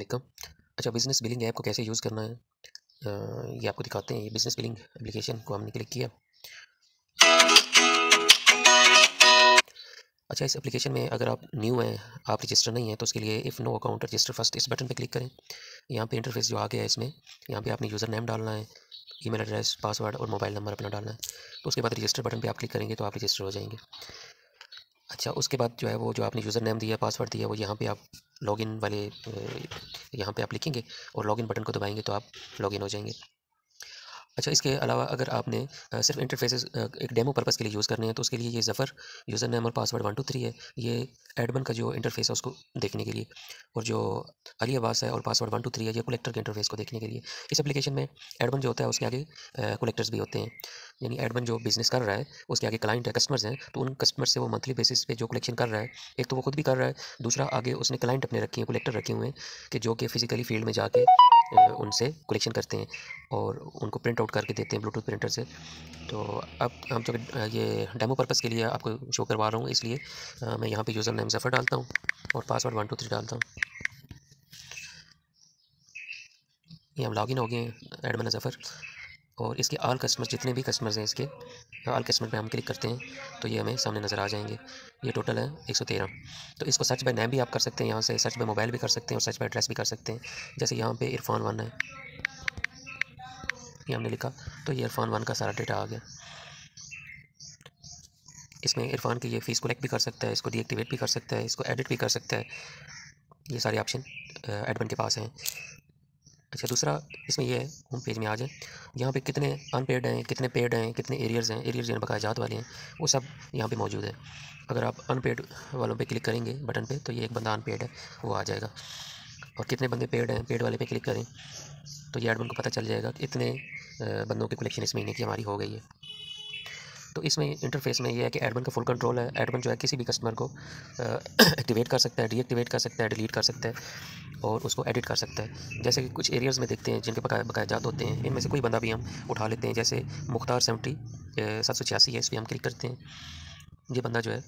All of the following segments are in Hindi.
वालेकुम। अच्छा, बिज़नेस बिलिंग ऐप को कैसे यूज़ करना है ये आपको दिखाते हैं। ये बिज़नेस बिलिंग एप्लीकेशन को हमने क्लिक किया। अच्छा, इस एप्लीकेशन में अगर आप न्यू हैं, आप रजिस्टर नहीं हैं, तो उसके लिए if no account register first इस बटन पे क्लिक करें। यहाँ पे इंटरफेस जो आ गया है इसमें, यहाँ पे आपने यूज़र नेम डालना है, ईमेल एड्रेस, पासवर्ड और मोबाइल नंबर अपना डालना है। तो उसके बाद रजिस्टर बटन पे आप क्लिक करेंगे तो आप रजिस्टर हो जाएंगे। अच्छा, उसके बाद जो है वो जो आपने यूज़र नेम दिया, पासवर्ड दिया, वो यहाँ पे आप लॉगिन वाले यहाँ पे आप लिखेंगे और लॉगिन बटन को दबाएंगे तो आप लॉगिन हो जाएंगे। अच्छा, इसके अलावा अगर आपने सिर्फ इंटरफेसेस एक डेमो पर्पज़ के लिए यूज़ करने हैं तो उसके लिए ये ज़फ़र यूज़र नेम और पासवर्ड 1 2 3 है। ये एडमिन का जो इंटरफेस है उसको देखने के लिए, और जो अली अब्बास है और पासवर्ड 1 2 3 है ये कलेक्टर के इंटरफेस को देखने के लिए। इस एप्लीकेशन में एडमिन जो होता है उसके आगे कलेक्टर्स भी होते हैं। यानी एडमिन जो बिज़नेस कर रहा है उसके आगे क्लाइंट है, कस्टमर्स हैं, तो उन कस्टमर्स से वो मंथली बेसिस पे जो कलेक्शन कर रहा है, एक तो वो खुद भी कर रहा है, दूसरा आगे उसने क्लाइंट अपने रखे हैं, कलेक्टर रखे हुए हैं कि जो कि फ़िज़िकली फ़ील्ड में जाके उनसे कलेक्शन करते हैं और उनको प्रिंट आउट करके देते हैं ब्लूटूथ प्रिंटर से। तो अब हम जब ये डेमो पर्पज़ के लिए आपको शो करवा रहा हूँ, इसलिए मैं यहाँ पे यूज़र नेम ज़फ़र डालता हूँ और पासवर्ड 1 2 3 डालता हूँ। ये हम लॉगिन हो गए हैं एडमिन ज़फ़र, और इसके ऑल कस्टमर्स जितने भी कस्टमर्स हैं इसके ऑल कस्टमर पे हम क्लिक करते हैं तो ये हमें सामने नज़र आ जाएंगे। ये टोटल है 113। तो इसको सर्च बाय नेम भी आप कर सकते हैं, यहाँ से सर्च बाय मोबाइल भी कर सकते हैं और सर्च बाय एड्रेस भी कर सकते हैं। जैसे यहाँ पे इरफान 1 है, ये हमने लिखा तो ये इरफान 1 का सारा डेटा आ गया। इसमें इरफान की ये फ़ीस कलेक्ट भी कर सकता है, इसको डीएक्टिवेट भी कर सकता है, इसको एडिट भी कर सकता है। ये सारे ऑप्शन एडमिन के पास हैं। अच्छा, दूसरा इसमें ये है, होम पेज में आ जाए, यहाँ पे कितने अनपेड हैं, कितने पेड हैं, कितने एरियर्स हैं, एरियर्स यानी बकायाजात वाले हैं, वो सब यहाँ पे मौजूद है। अगर आप अनपेड वालों पे क्लिक करेंगे बटन पे तो ये एक बंदा अनपेड है वो आ जाएगा, और कितने बंदे पेड हैं, पेड वाले पे क्लिक करें तो ये एडमिन को पता चल जाएगा कि इतने बंदों की कलेक्शन इस महीने की हमारी हो गई है। तो इसमें इंटरफेस में ये है कि एडमिन का फुल कंट्रोल है। एडमिन जो है किसी भी कस्टमर को एक्टिवेट कर सकता है, डीएक्टिवेट कर सकता है, डिलीट कर सकता है और उसको एडिट कर सकता है। जैसे कि कुछ एरियाज़ में देखते हैं जिनके बकायाजात होते हैं, इनमें से कोई बंदा भी हम उठा लेते हैं। जैसे मुख्तार 786 है, इस पर हम क्लिक करते हैं। ये बंदा जो है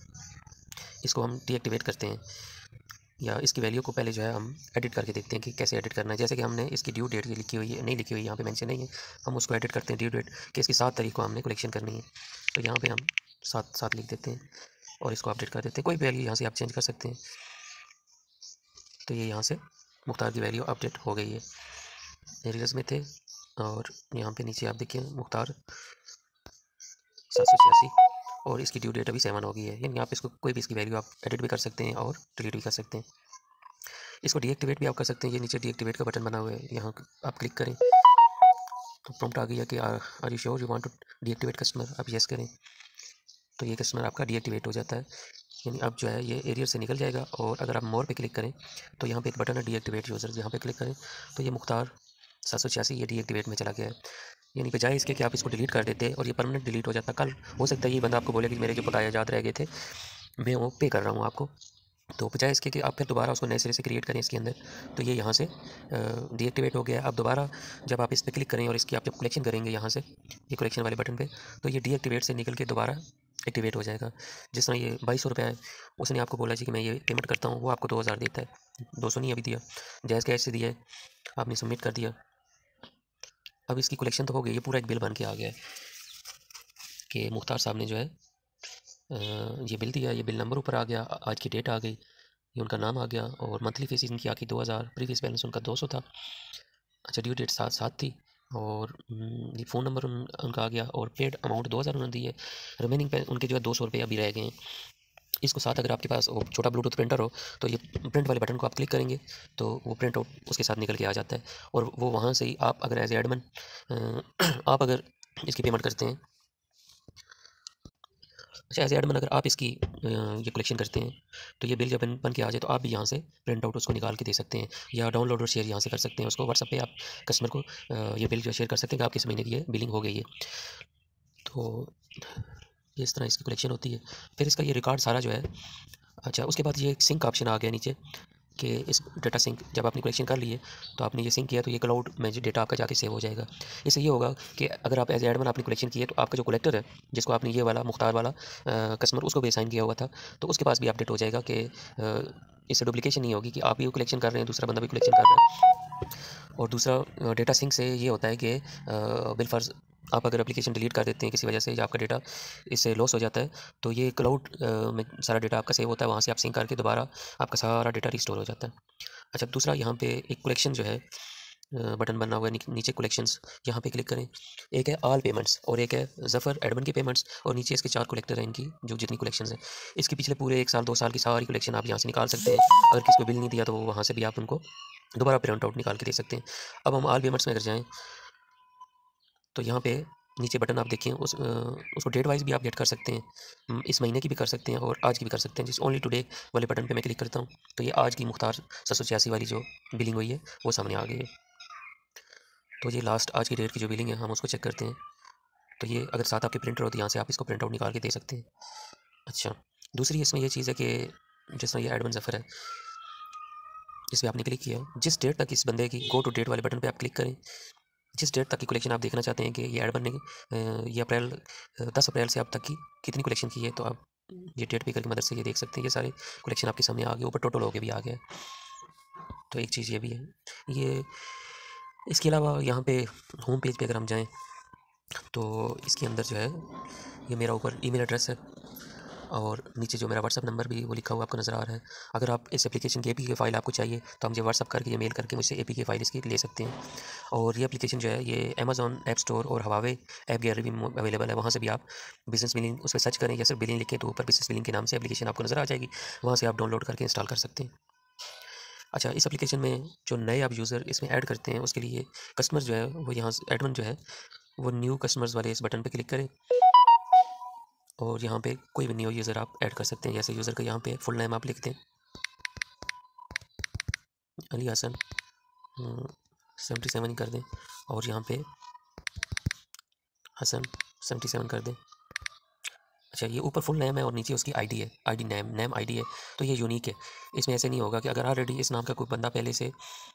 इसको हम डीएक्टिवेट करते हैं, या इसकी वैल्यू को पहले जो है हम एडिट करके देखते हैं कि कैसे एडिट करना है। जैसे कि हमने इसकी ड्यू डेट ये लिखी हुई है, नहीं लिखी हुई यहाँ पे मेंशन नहीं है, हम उसको एडिट करते हैं ड्यू डेट कि इसकी 7 तारीख को हमने कलेक्शन करनी है, तो यहाँ पे हम 7 लिख देते हैं और इसको अपडेट कर देते हैं। कोई वैल्यू यहाँ से आप चेंज कर सकते हैं। तो ये यहाँ से मुख्तार की वैल्यू अपडेट हो गई है। एरियर्स में थे और यहाँ पे नीचे आप देखिए मुख्तार 786 और इसकी ड्यू डेट अभी 7 हो गई है। यानी आप इसको कोई भी इसकी वैल्यू आप एडिट भी कर सकते हैं और डिलीट भी कर सकते हैं। इसको डीएक्टिवेट भी आप कर सकते हैं। ये नीचे डीएक्टिवेट का बटन बना हुआ है, यहाँ आप क्लिक करें तो प्रॉम्प्ट आ गई है कि are you sure you want to deactivate customer, आप येस करें तो ये कस्टमर आपका डीएक्टिवेट हो जाता है। यानी अब जो है ये एरियर से निकल जाएगा। और अगर आप मोर पे क्लिक करें तो यहाँ पे एक बटन है डीएक्टिवेट यूज़र, यहाँ पे क्लिक करें तो ये मुख्तार 786 ये डीएक्टिवेट में चला गया है। यानी बजाय इसके कि आप इसको डिलीट कर देते और ये परमानेंट डिलीट हो जाता, कल हो सकता है ये बंदा आपको बोले कि मेरे जो बकायाजात रह गए थे मैं वो पे कर रहा हूँ आपको, तो बजाय इसके कि आप फिर दोबारा उसको नए सिरे से क्रिएट करें इसके अंदर, तो ये यहाँ से डीएक्टिवेट हो गया है। अब दोबारा जब आप इस पर क्लिक करें और इसकी आप जब कलेक्शन करेंगे यहाँ से ये कलेक्शन वाले बटन पे, तो ये डीएक्टिवेट से निकल के दोबारा एक्टिवेट हो जाएगा। जिस तरह ये 2200 रुपये है, उसने आपको बोला जी कि मैं ये पेमेंट करता हूँ, वो आपको 2000 देता है, 200 नहीं अभी दिया, जायज़ कैश से दिया है, आपने सबमिट कर दिया। अब इसकी कलेक्शन तो हो गई, ये पूरा एक बिल बन के आ गया है कि मुख्तार साहब ने जो है ये बिल दिया, ये बिल नंबर ऊपर आ गया, आज की डेट आ गई, ये उनका नाम आ गया और मंथली फीस इनकी आकी 2000, प्रीवियस बैलेंस उनका 200 था। अच्छा, ड्यू डेट 7/7 थी और ये फ़ोन नंबर उनका आ गया और पेड अमाउंट 2000 उन्होंने दी है। रिमेनिंग पे उनके जो है 200 रुपये अभी रह गए हैं। इसको साथ अगर आपके पास वो छोटा ब्लूटूथ प्रिंटर हो तो ये प्रिंट वाले बटन को आप क्लिक करेंगे तो वो प्रिंट आउट उसके साथ निकल के आ जाता है, और वो वहाँ से ही आप अगर एज एडमिन आप अगर इसकी पेमेंट करते हैं, अच्छा एज एडमिन अगर आप इसकी ये कलेक्शन करते हैं तो ये बिल जब बन के आ जाए तो आप भी यहाँ से प्रिंट आउट उसको निकाल के दे सकते हैं, या डाउनलोड और शेयर यहाँ से कर सकते हैं। उसको व्हाट्सएप पे आप कस्टमर को ये बिल जो शेयर कर सकते हैं कि आपके इस महीने की ये बिलिंग हो गई है। तो ये इस तरह इसकी कलेक्शन होती है। फिर इसका ये रिकॉर्ड सारा जो है, अच्छा उसके बाद ये एक सिंक ऑप्शन आ गया नीचे, कि इस डेटा सिंक जब आपने कलेक्शन कर लिए तो आपने ये सिंक किया तो ये क्लाउड में जो डेटा आपका जाके सेव हो जाएगा। इससे ये होगा कि अगर आप एज एडमिन आपने कलेक्शन किए तो आपका जो कलेक्टर है, जिसको आपने ये वाला मुख्तार वाला कस्टमर उसको भी असाइन किया हुआ था, तो उसके पास भी अपडेट हो जाएगा कि इससे डुप्लीकेशन नहीं होगी कि आप भी कलेक्शन कर रहे हैं, दूसरा बंदा भी कलेक्शन कर रहा है। और दूसरा डेटा सिंक से ये होता है कि बिलफर्ज आप अगर एप्लीकेशन डिलीट कर देते हैं किसी वजह से या आपका डेटा इससे लॉस हो जाता है, तो ये क्लाउड में सारा डेटा आपका सेव होता है, वहाँ से आप सिंक करके दोबारा आपका सारा डेटा रिस्टोर हो जाता है। अच्छा, दूसरा यहाँ पे एक कलेक्शन जो है बटन बना हुआ है नीचे कलेक्शंस, यहाँ पे क्लिक करें। एक है ऑल पेमेंट्स और एक है ज़फ़र एडमिन की पेमेंट्स, और नीचे इसके 4 कलेक्टर हैं इनकी जो जितनी कलेक्शंस हैं। इसके पिछले पूरे 1 साल 2 साल की सारी कलेक्शन आप यहाँ से निकाल सकते हैं। अगर किसी को बिल नहीं दिया तो वहाँ से भी आप उनको दोबारा प्रिंट आउट निकाल के दे सकते हैं। अब हम ऑल पेमेंट्स में अगर जाएँ तो यहाँ पे नीचे बटन आप देखिए, उसको डेट वाइज भी आप गेट कर सकते हैं, इस महीने की भी कर सकते हैं और आज की भी कर सकते हैं। जिस ओनली टुडे वाले बटन पे मैं क्लिक करता हूँ तो ये आज की मुख्तार 786 वाली जो बिलिंग हुई है वो सामने आ गई है। तो ये लास्ट आज की डेट की जो बिलिंग है हम उसको चेक करते हैं। तो ये अगर साथ आपके प्रिंटर हो तो यहाँ से आप इसको प्रिंट आउट निकाल के दे सकते हैं। अच्छा, दूसरी इसमें ये चीज़ है कि जिस तरह ये एडमिन ज़फ़र है, इस पर आपने क्लिक किया, जिस डेट तक इस बंदे की गो टू डेट वाले बटन पे आप क्लिक करें, जिस डेट तक की कलेक्शन आप देखना चाहते हैं कि ये एडमिन ने ये अप्रैल 10 अप्रैल से अब तक की कितनी कलेक्शन की है, तो आप ये डेट पिकर की मदद से ये देख सकते हैं। ये सारे कलेक्शन आपके सामने आ गए, ऊपर टोटल होके भी आ गया है। तो एक चीज़ ये भी है। ये इसके अलावा यहाँ पे होम पेज पे अगर हम जाएँ तो इसके अंदर जो है ये मेरा ऊपर ईमेल एड्रेस है और नीचे जो मेरा व्हाट्सअप नंबर भी वो लिखा हुआ आपको नज़र आ रहा है। अगर आप इस एप्लीकेशन की एपीके फ़ाइल आपको चाहिए तो आप मुझे व्हाट्सअप करके या मेल करके मुझसे एपीके फ़ाइल इसकी ले सकते हैं। और ये एप्लीकेशन जो है ये अमेज़न ऐप स्टोर और हवावे ऐप गैलरी में अवेलेबल है। वहाँ से भी आप बिज़नेस बिलिंग उस पर सर्च करें या सिर्फ बिलिंग लिखें तो ऊपर बिज़नेस बिलिंग के नाम से एप्लीकेशन आपको नज़र आ जाएगी। वहाँ से आप डाउनलोड करके इंस्टॉल कर सकते हैं। अच्छा, इस एप्लीकेशन में जो नए आप यूज़र इसमें ऐड करते हैं उसके लिए कस्टमर जो है वो यहाँ से एडमिन जो है वो न्यू कस्टमर्स वाले इस बटन पे क्लिक करें और यहाँ पे कोई भी न्यू यूज़र आप ऐड कर सकते हैं। जैसे यूज़र का यहाँ पे फुल नेम आप लिख दें, अली हसन 77 कर दें और यहाँ पे हसन 77 कर दें। अच्छा, ये ऊपर फुल नेम है और नीचे उसकी आईडी है, आईडी नेम आईडी है, तो ये यूनिक है। इसमें ऐसे नहीं होगा कि अगर ऑलरेडी इस नाम का कोई बंदा पहले से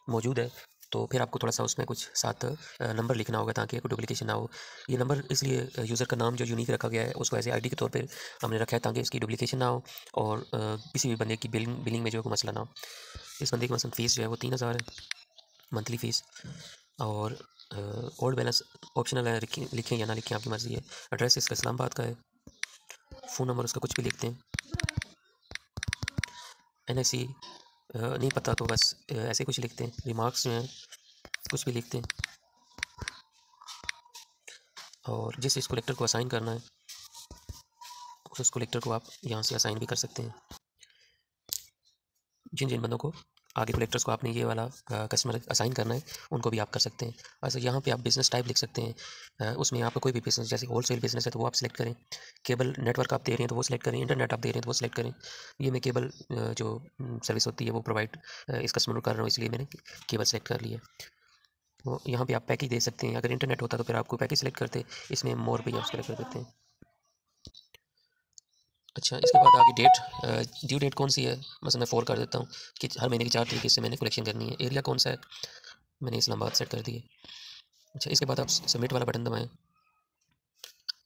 मौजूद है तो फिर आपको थोड़ा सा उसमें कुछ साथ नंबर लिखना होगा ताकि कोई डुप्लीकेशन ना हो। ये नंबर इसलिए यूज़र का नाम जो यूनिक रखा गया है उसको ऐसे आईडी के तौर पे हमने रखा है ताकि इसकी डुप्लीकेशन ना हो और किसी भी बंदे की बिलिंग में जो है कोई मसला ना हो। इस बंदे की मसलन फ़ीस जो है वो 3000 है मंथली फ़ीस, और ओल्ड बैलेंस ऑप्शनल है, लिखें या ना लिखें आपकी मर्ज़ी है। एड्रेस इसका इस्लामाबाद का है, फ़ोन नंबर उसका कुछ भी लिखते हैं, एनआईसी नहीं पता तो बस ऐसे कुछ लिखते हैं, रिमार्क्स जो हैं कुछ भी लिखते हैं और जिस इस कलेक्टर को असाइन करना है उस कलेक्टर को आप यहाँ से असाइन भी कर सकते हैं। जिन जिन बंदों को आगे कलेक्टर्स को आपने ये वाला कस्टमर असाइन करना है उनको भी आप कर सकते हैं। अच्छा, यहाँ पे आप बिज़नेस टाइप लिख सकते हैं, उसमें आपका कोई भी बिज़नेस जैसे होलसेल बिज़नेस है तो वो आप सिलेक्ट करें, केबल नेटवर्क आप दे रहे हैं तो वो सिलेक्ट करें, इंटरनेट आप दे रहे हैं तो वो सिलेक्ट करें। ये मैं केबल जो सर्विस होती है वो प्रोवाइड इस कस्टमर को कर रहा हूँ इसलिए मैंने केबल सेलेक्ट कर लिया। तो यहाँ पे आप पैकेज दे सकते हैं, अगर इंटरनेट होता तो फिर आपको पैकेज सेलेक्ट करते, इसमें मोर पे आप सेलेक्ट कर देते हैं। अच्छा, इसके बाद आगे ड्यू डेट कौन सी है, मसलन मैं 4 कर देता हूँ कि हर महीने की 4 तरीके से मैंने कलेक्शन करनी है। एरिया कौन सा है, मैंने इस्लामाबाद सेट कर दिया। अच्छा, इसके बाद आप सबमिट वाला बटन दबाएं,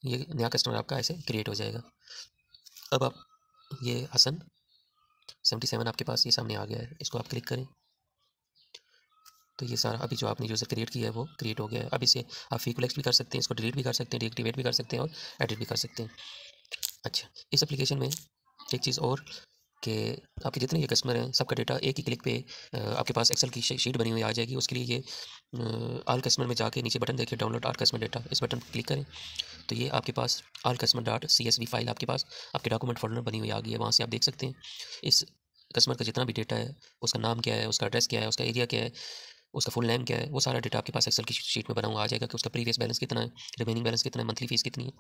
ये नया कस्टमर आपका ऐसे क्रिएट हो जाएगा। अब आप ये हसन 77 आपके पास ये सामने आ गया है, इसको आप क्लिक करें तो ये सारा अभी जो आपने यूज़र क्रिएट किया है वो क्रिएट हो गया है। अब इसे आप फी कलेक्ट भी कर सकते हैं, इसको डिलीट भी कर सकते हैं, डीएक्टिवेट भी कर सकते हैं और एडिट भी कर सकते हैं। अच्छा, इस एप्लीकेशन में एक चीज़ और कि आपके जितने ये कस्टमर हैं सबका डेटा एक ही क्लिक पे आपके पास एक्सेल की शीट बनी हुई आ जाएगी। उसके लिए ये ऑल कस्टमर में जाके नीचे बटन देखिए डाउनलोड ऑल कस्टमर डेटा, इस बटन पर क्लिक करें तो ये आपके पास all customer dot CSV file आपके पास आपके डॉक्यूमेंट फोल्डर में बनी हुई आ गई है। वहाँ से आप देख सकते हैं इस कस्टमर का जितना भी डेटा है, उसका नाम क्या है, उसका एड्रेस क्या है, उसका एरिया क्या है, उसका फुल नेम क्या है, वो सारा डेटा आपके पास एक्सेल की शीट में बना हुआ आ जाएगा कि उसका प्रीवियस बैलेंस कितना है, रिमेनिंग बैलेंस कितना है, मंथली फ़ीस कितनी है।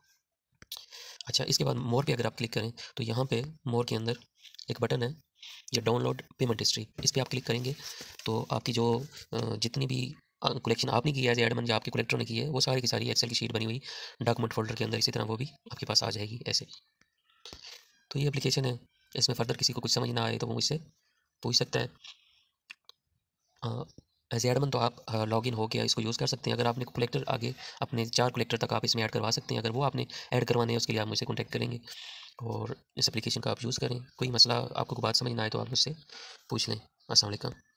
अच्छा, इसके बाद मोर पे अगर आप क्लिक करें तो यहाँ पे मोर के अंदर एक बटन है, ये डाउनलोड पेमेंट हिस्ट्री, इस पे आप क्लिक करेंगे तो आपकी जो जितनी भी कलेक्शन आपने की है एज एडमिन या आपके कलेक्टर ने की है वो सारी की सारी एक्सेल की शीट बनी हुई डॉक्यूमेंट फोल्डर के अंदर इसी तरह वो भी आपके पास आ जाएगी ऐसे। तो ये एप्लीकेशन है, इसमें फर्दर किसी को कुछ समझ ना आए तो वो मुझसे पूछ सकता है। एज एडमिन तो आप लॉगिन हो गया इसको यूज़ कर सकते हैं। अगर आपने कलेक्टर आगे अपने 4 कलेक्टर तक आप इसमें ऐड करवा सकते हैं। अगर वो आपने ऐड करवाने हैं उसके लिए आप मुझसे कॉन्टैक्ट करेंगे और इस एप्लीकेशन का आप यूज़ करें। कोई मसला आपको बात समझ ना आए तो आप मुझसे पूछ लें। अस्सलाम वालेकुम।